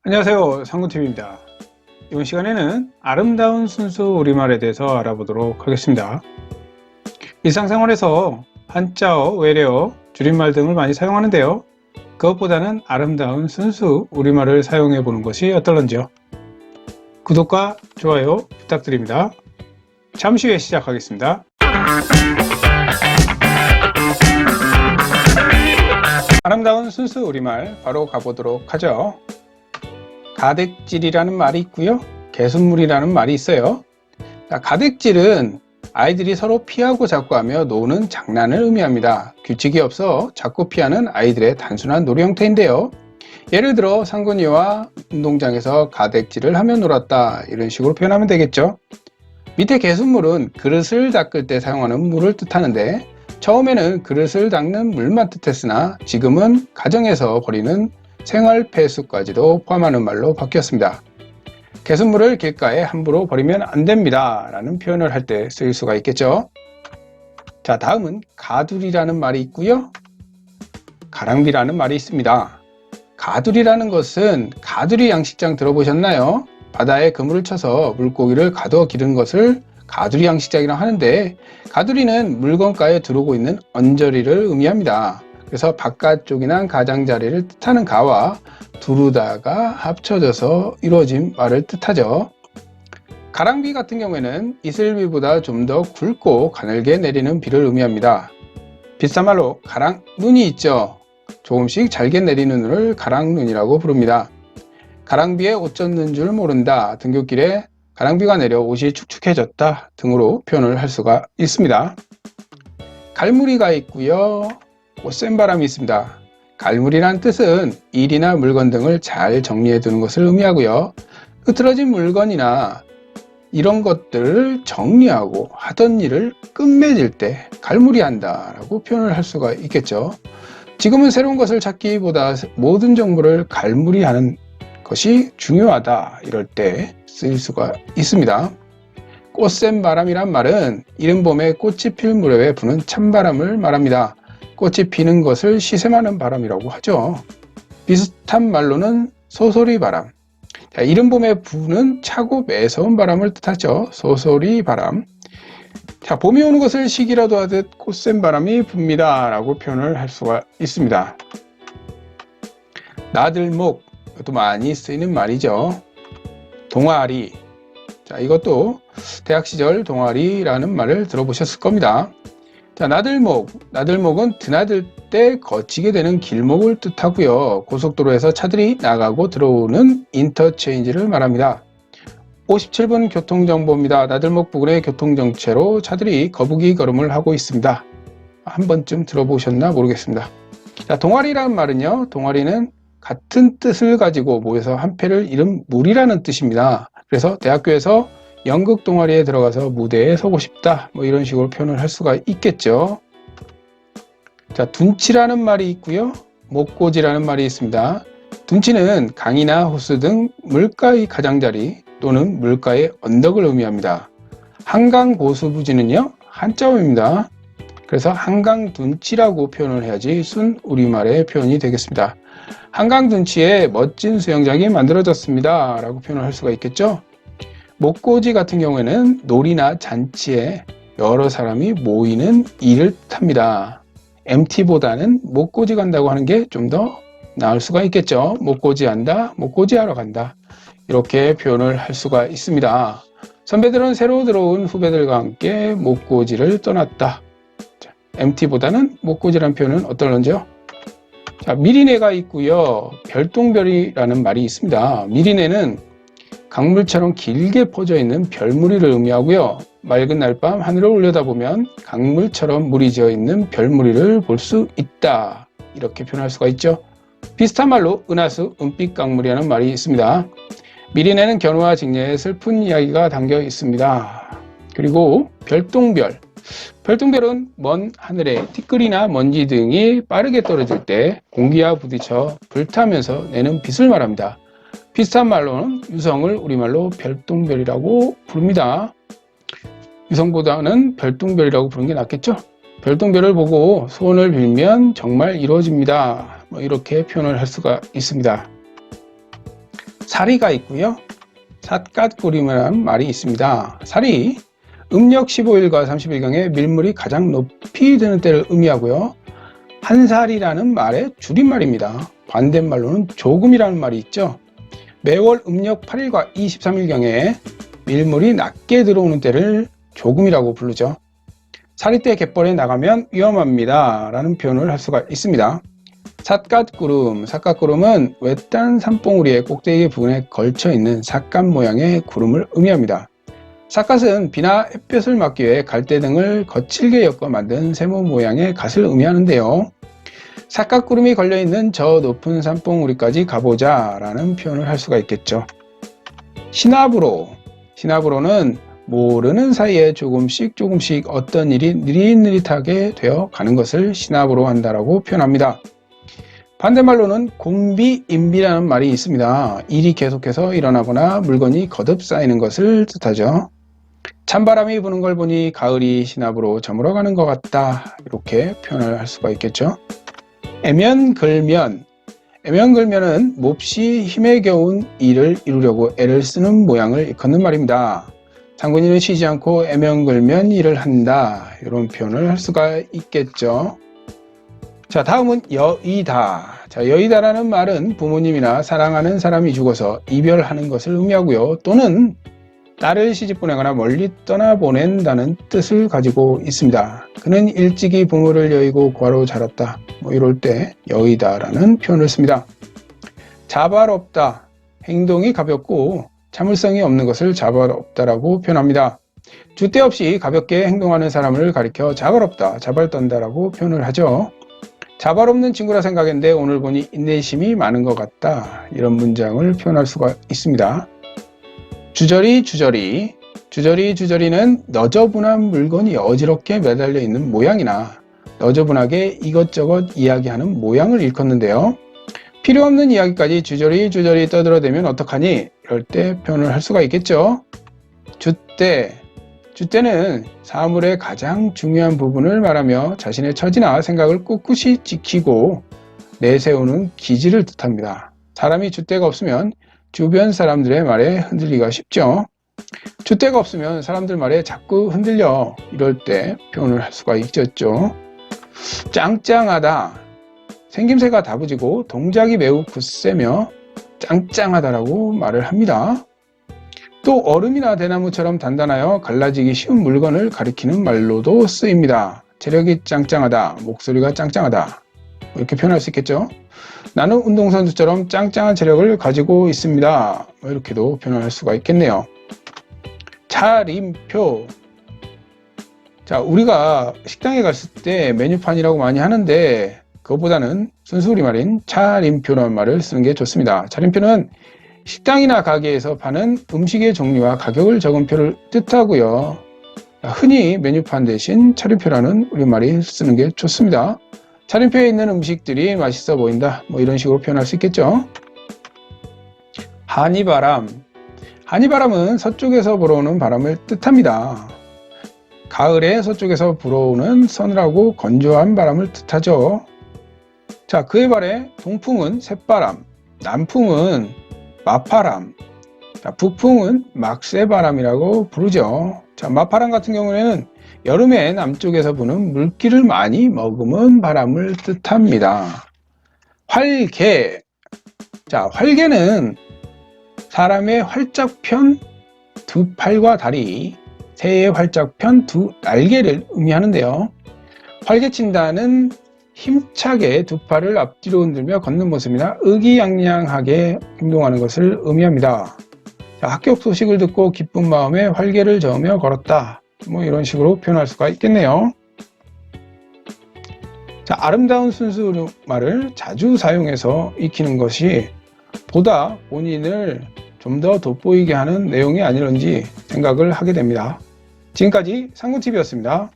안녕하세요, 상구TV입니다. 이번 시간에는 아름다운 순수 우리말에 대해서 알아보도록 하겠습니다. 일상생활에서 한자어, 외래어, 줄임말 등을 많이 사용하는데요. 그것보다는 아름다운 순수 우리말을 사용해 보는 것이 어떨런지요. 구독과 좋아요 부탁드립니다. 잠시 후에 시작하겠습니다. 아름다운 순수 우리말 바로 가보도록 하죠. 가댁질이라는 말이 있고요. 개순물이라는 말이 있어요. 가댁질은 아이들이 서로 피하고 자꾸 하며 노는 장난을 의미합니다. 규칙이 없어 자꾸 피하는 아이들의 단순한 놀이 형태인데요. 예를 들어 상군이와 운동장에서 가댁질을 하며 놀았다, 이런 식으로 표현하면 되겠죠. 밑에 개순물은 그릇을 닦을 때 사용하는 물을 뜻하는데, 처음에는 그릇을 닦는 물만 뜻했으나 지금은 가정에서 버리는 생활 폐수까지도 포함하는 말로 바뀌었습니다. 개순물을 길가에 함부로 버리면 안 됩니다 라는 표현을 할 때 쓰일 수가 있겠죠. 자, 다음은 가두리라는 말이 있고요. 가랑비라는 말이 있습니다. 가두리라는 것은 가두리 양식장 들어보셨나요? 바다에 그물을 쳐서 물고기를 가두어 기르는 것을 가두리 양식장이라고 하는데, 가두리는 물건가에 들어오고 있는 언저리를 의미합니다. 그래서 바깥쪽이나 가장자리를 뜻하는 가와 두루다가 합쳐져서 이루어진 말을 뜻하죠. 가랑비 같은 경우에는 이슬비보다 좀 더 굵고 가늘게 내리는 비를 의미합니다. 비싼 말로 가랑눈이 있죠. 조금씩 잘게 내리는 눈을 가랑눈이라고 부릅니다. 가랑비에 옷 젖는 줄 모른다, 등굣길에 가랑비가 내려 옷이 축축해졌다 등으로 표현을 할 수가 있습니다. 갈무리가 있고요. 센 바람이 있습니다. 갈무리란 뜻은 일이나 물건 등을 잘 정리해 두는 것을 의미하고요. 흐트러진 물건이나 이런 것들을 정리하고 하던 일을 끝맺을 때 갈무리한다 라고 표현을 할 수가 있겠죠. 지금은 새로운 것을 찾기보다 모든 정보를 갈무리하는 것이 중요하다, 이럴 때 쓰일 수가 있습니다. 꽃샘 바람이란 말은 이른 봄에 꽃이 필 무렵에 부는 찬바람을 말합니다. 꽃이 피는 것을 시샘하는 바람이라고 하죠. 비슷한 말로는 소소리 바람. 자, 이른 봄에 부는 차고 매서운 바람을 뜻하죠. 소소리 바람. 자, 봄이 오는 것을 시기라도 하듯 꽃샘 바람이 붑니다 라고 표현을 할 수가 있습니다. 나들목, 이것도 많이 쓰이는 말이죠. 동아리. 자, 이것도 대학 시절 동아리라는 말을 들어보셨을 겁니다. 자, 나들목은 드나들 때 거치게 되는 길목을 뜻하고요. 고속도로에서 차들이 나가고 들어오는 인터체인지를 말합니다. 57분 교통정보입니다. 나들목 부근의 교통정체로 차들이 거북이 걸음을 하고 있습니다. 한 번쯤 들어보셨나 모르겠습니다. 자, 동아리라는 말은요, 동아리는 같은 뜻을 가지고 모여서 한 패를 이룬 무리라는 뜻입니다. 그래서 대학교에서 연극 동아리에 들어가서 무대에 서고 싶다, 뭐 이런 식으로 표현을 할 수가 있겠죠. 자, 둔치라는 말이 있고요. 목고지라는 말이 있습니다. 둔치는 강이나 호수 등 물가의 가장자리 또는 물가의 언덕을 의미합니다. 한강고수부지는요, 한자어입니다. 그래서 한강둔치라고 표현을 해야지 순 우리말의 표현이 되겠습니다. 한강둔치에 멋진 수영장이 만들어졌습니다 라고 표현을 할 수가 있겠죠. 목고지 같은 경우에는 놀이나 잔치에 여러 사람이 모이는 일을 뜻합니다. MT보다는 목고지 간다고 하는 게 좀 더 나을 수가 있겠죠. 목고지 한다, 목고지 하러 간다, 이렇게 표현을 할 수가 있습니다. 선배들은 새로 들어온 후배들과 함께 목고지를 떠났다. MT보다는 목고지라는 표현은 어떨런지요? 자, 미리내가 있고요. 별똥별이라는 말이 있습니다. 미리내는 강물처럼 길게 퍼져 있는 별무리를 의미하고요. 맑은 날밤 하늘을 올려다보면 강물처럼 물이 지어 있는 별무리를 볼 수 있다, 이렇게 표현할 수가 있죠. 비슷한 말로 은하수, 은빛강물이라는 말이 있습니다. 미리내는 견우와 직녀의 슬픈 이야기가 담겨 있습니다. 그리고 별똥별. 별똥별은 먼 하늘에 티끌이나 먼지 등이 빠르게 떨어질 때 공기와 부딪혀 불타면서 내는 빛을 말합니다. 비슷한 말로는 유성을 우리말로 별똥별이라고 부릅니다. 유성보다는 별똥별이라고 부르는 게 낫겠죠? 별똥별을 보고 소원을 빌면 정말 이루어집니다. 뭐 이렇게 표현을 할 수가 있습니다. 사리가 있고요. 삿갓구름이라는 말이 있습니다. 사리, 음력 15일과 30일경에 밀물이 가장 높이 드는 때를 의미하고요. 한살이라는 말의 줄임말입니다. 반대말로는 조금이라는 말이 있죠. 매월 음력 8일과 23일경에 밀물이 낮게 들어오는 때를 조금이라고 부르죠. 사리 때 갯벌에 나가면 위험합니다 라는 표현을 할 수가 있습니다. 삿갓구름은 외딴 산봉우리의 꼭대기 부분에 걸쳐 있는 삿갓 모양의 구름을 의미합니다. 삿갓은 비나 햇볕을 막기 위해 갈대 등을 거칠게 엮어 만든 세모 모양의 갓을 의미하는데요. 삿갓구름이 걸려있는 저 높은 산봉우리까지 가보자 라는 표현을 할 수가 있겠죠. 시나브로는 모르는 사이에 조금씩 어떤 일이 느릿느릿하게 되어 가는 것을 시나브로 한다라고 표현합니다. 반대말로는 곤비인비라는 말이 있습니다. 일이 계속해서 일어나거나 물건이 거듭 쌓이는 것을 뜻하죠. 찬바람이 부는 걸 보니 가을이 시나브로 저물어가는 것 같다 이렇게 표현을 할 수가 있겠죠. 애면글면은 몹시 힘에 겨운 일을 이루려고 애를 쓰는 모양을 일컫는 말입니다. 장군이는 쉬지 않고 애면글면 일을 한다 이런 표현을 할 수가 있겠죠. 자, 다음은 여의다. 자, 여의다라는 말은 부모님이나 사랑하는 사람이 죽어서 이별하는 것을 의미하고요. 또는 딸을 시집보내거나 멀리 떠나보낸다는 뜻을 가지고 있습니다. 그는 일찍이 부모를 여의고 과로 자랐다. 이럴 때 여의다라는 표현을 씁니다. 자발없다. 행동이 가볍고 참을성이 없는 것을 자발없다라고 표현합니다. 주대 없이 가볍게 행동하는 사람을 가리켜 자발없다, 자발떤다라고 표현을 하죠. 자발없는 친구라 생각했는데 오늘 보니 인내심이 많은 것 같다. 이런 문장을 표현할 수가 있습니다. 주저리는 너저분한 물건이 어지럽게 매달려 있는 모양이나 너저분하게 이것저것 이야기하는 모양을 일컫는데요. 필요 없는 이야기까지 주저리 떠들어대면 어떡하니? 이럴 때 표현을 할 수가 있겠죠. 주대는 사물의 가장 중요한 부분을 말하며 자신의 처지나 생각을 꿋꿋이 지키고 내세우는 기질을 뜻합니다. 사람이 주대가 없으면 주변 사람들의 말에 흔들리기가 쉽죠. 주대가 없으면 사람들 말에 자꾸 흔들려 이럴 때 표현을 할 수가 있겠죠. 짱짱하다. 생김새가 다부지고 동작이 매우 굳세며 짱짱하다라고 말을 합니다. 또 얼음이나 대나무처럼 단단하여 갈라지기 쉬운 물건을 가리키는 말로도 쓰입니다. 체력이 짱짱하다, 목소리가 짱짱하다 이렇게 표현할 수 있겠죠. 나는 운동선수처럼 짱짱한 체력을 가지고 있습니다. 이렇게도 표현할 수가 있겠네요. 차림표. 자, 우리가 식당에 갔을 때 메뉴판이라고 많이 하는데 그것보다는 순수 우리말인 차림표라는 말을 쓰는 게 좋습니다. 차림표는 식당이나 가게에서 파는 음식의 종류와 가격을 적은 표를 뜻하고요. 흔히 메뉴판 대신 차림표라는 우리말이 쓰는 게 좋습니다. 차림표에 있는 음식들이 맛있어 보인다. 이런 식으로 표현할 수 있겠죠. 한이바람은 서쪽에서 불어오는 바람을 뜻합니다. 가을에 서쪽에서 불어오는 서늘하고 건조한 바람을 뜻하죠. 자, 그에 반해 동풍은 새바람, 남풍은 마파람, 북풍은 막새바람이라고 부르죠. 자, 마파람 같은 경우에는 여름에 남쪽에서 부는 물기를 많이 머금은 바람을 뜻합니다. 활개. 자, 활개는 사람의 활짝 편 두 팔과 다리, 새의 활짝 편 두 날개를 의미하는데요. 활개친다는 힘차게 두 팔을 앞뒤로 흔들며 걷는 모습이나 의기양양하게 행동하는 것을 의미합니다. 자, 합격 소식을 듣고 기쁜 마음에 활개를 저으며 걸었다. 이런 식으로 표현할 수가 있겠네요. 자, 아름다운 순수 말을 자주 사용해서 익히는 것이 보다 본인을 좀 더 돋보이게 하는 내용이 아닐런지 생각을 하게 됩니다. 지금까지 상군TV였습니다.